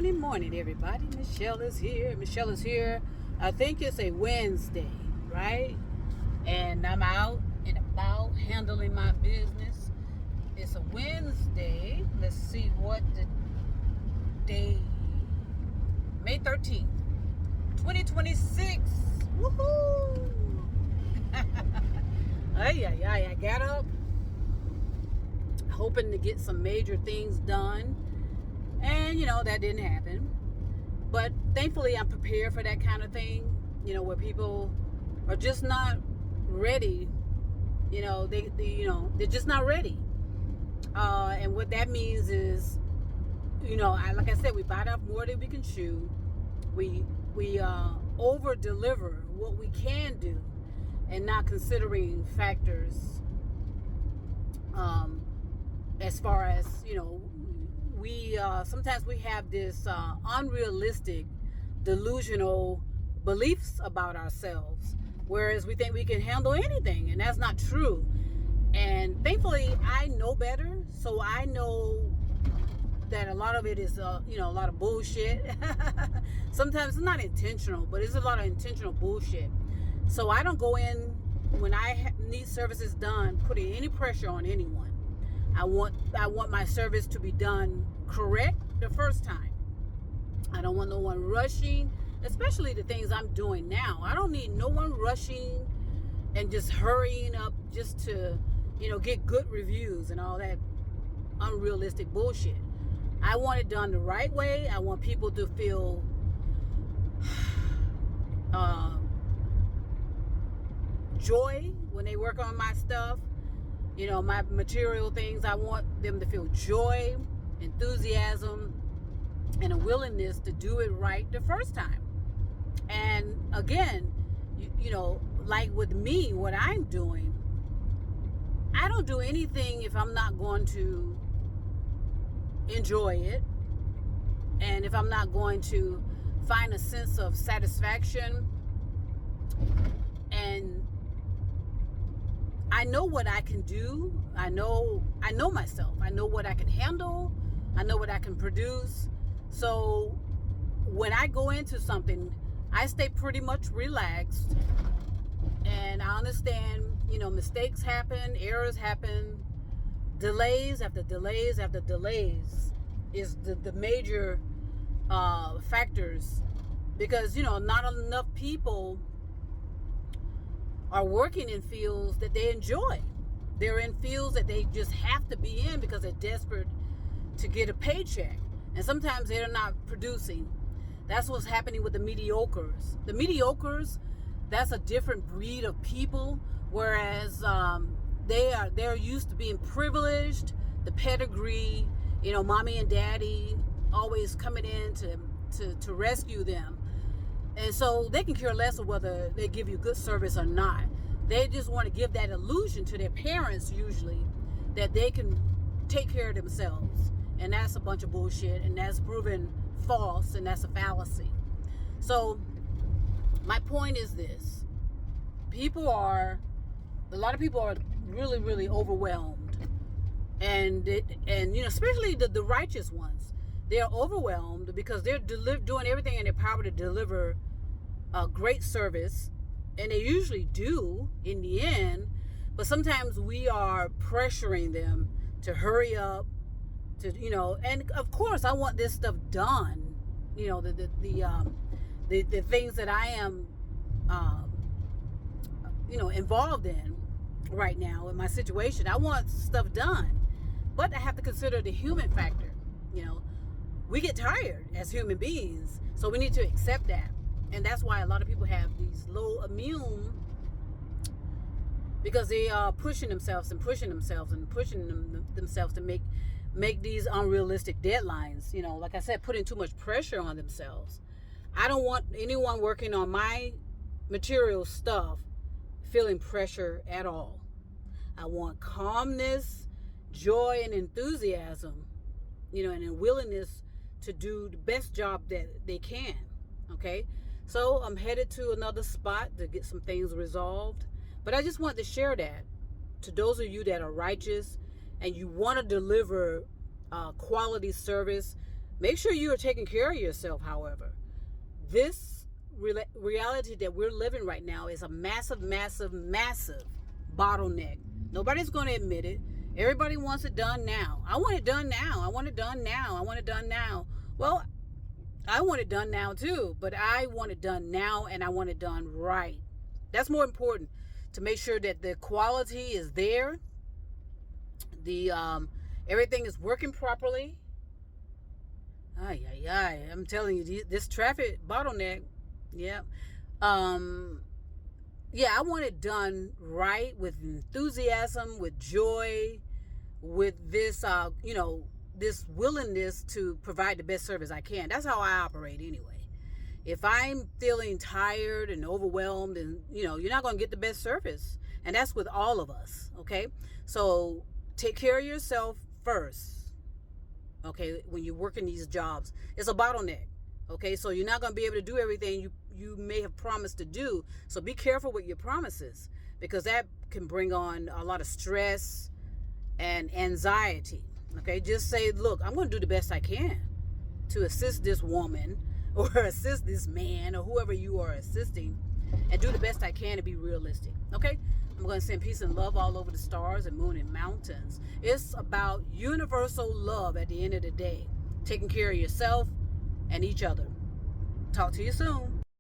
Morning, everybody. Michelle is here. I think it's a Wednesday, right? And I'm out and about handling my business. It's a Wednesday. Let's see what the day, May 13th, 2026. Woohoo! I got up hoping to get some major things done. And, that didn't happen. But thankfully, I'm prepared for that kind of thing, where people are just not ready. They're just not ready. And what that means is, like I said, we bite off more than we can chew. We over deliver what we can do and not considering factors as far as, we sometimes we have this unrealistic, delusional beliefs about ourselves, whereas we think we can handle anything, and that's not true. And thankfully, I know better, so I know that a lot of it is, a lot of bullshit. Sometimes it's not intentional, but it's a lot of intentional bullshit. So I don't go in when I need services done putting any pressure on anyone. I want my service to be done correct the first time. I don't want no one rushing, especially the things I'm doing now. I don't need no one rushing and just hurrying up just to, get good reviews and all that unrealistic bullshit. I want it done the right way. I want people to feel joy when they work on my stuff. My material things, I want them to feel joy, enthusiasm, and a willingness to do it right the first time. And again, like with me, what I'm doing, I don't do anything if I'm not going to enjoy it, and if I'm not going to find a sense of satisfaction. And I know what I can do. I know myself. I know what I can handle. I know what I can produce. So when I go into something, I stay pretty much relaxed. And I understand, mistakes happen, errors happen, delays after delays after delays is the major factors. Because, not enough people are working in fields that they enjoy. They're in fields that they just have to be in because they're desperate to get a paycheck. And sometimes they're not producing. That's what's happening with the mediocres. The mediocres, that's a different breed of people, whereas they're used to being privileged, the pedigree, mommy and daddy always coming in to rescue them. And so they can care less of whether they give you good service or not. They just want to give that illusion to their parents, usually, that they can take care of themselves. And that's a bunch of bullshit, and that's proven false, and that's a fallacy. So my point is this. A lot of people are really, really overwhelmed. And especially the righteous ones. They're overwhelmed because they're doing everything in their power to deliver a great service, and they usually do in the end. But sometimes we are pressuring them to hurry up, and of course I want this stuff done. The things that I am, involved in right now in my situation. I want stuff done, but I have to consider the human factor. We get tired as human beings, so we need to accept that. And that's why a lot of people have these low immune, because they are pushing themselves to make these unrealistic deadlines. Like I said, putting too much pressure on themselves. I don't want anyone working on my material stuff feeling pressure at all. I want calmness, joy, and enthusiasm, and a willingness to do the best job that they can. Okay, so I'm headed to another spot to get some things resolved. But I just want to share that to those of you that are righteous and you want to deliver quality service Make sure you are taking care of yourself, however. This reality that we're living right now is a massive, massive, massive bottleneck. Nobody's going to admit it. Everybody wants it done now. I want it done now. I want it done now. I want it done now. Well, I want it done now too, but I want it done now, and I want it done right. That's more important, to make sure that the quality is there, the everything is working properly. I'm telling you, this traffic bottleneck. Yeah. Yeah, I want it done right, with enthusiasm, with joy, with this this willingness to provide the best service I can. That's how I operate anyway. If I'm feeling tired and overwhelmed, and you're not going to get the best service. And that's with all of us, okay? So take care of yourself first, okay? When you're working these jobs, it's a bottleneck, okay? So you're not going to be able to do everything you may have promised to do. So be careful with your promises, because that can bring on a lot of stress and anxiety. Okay, just say, look, I'm going to do the best I can to assist this woman or assist this man or whoever you are assisting, and do the best I can to be realistic. Okay, I'm going to send peace and love all over the stars and moon and mountains. It's about universal love at the end of the day, taking care of yourself and each other. Talk to you soon.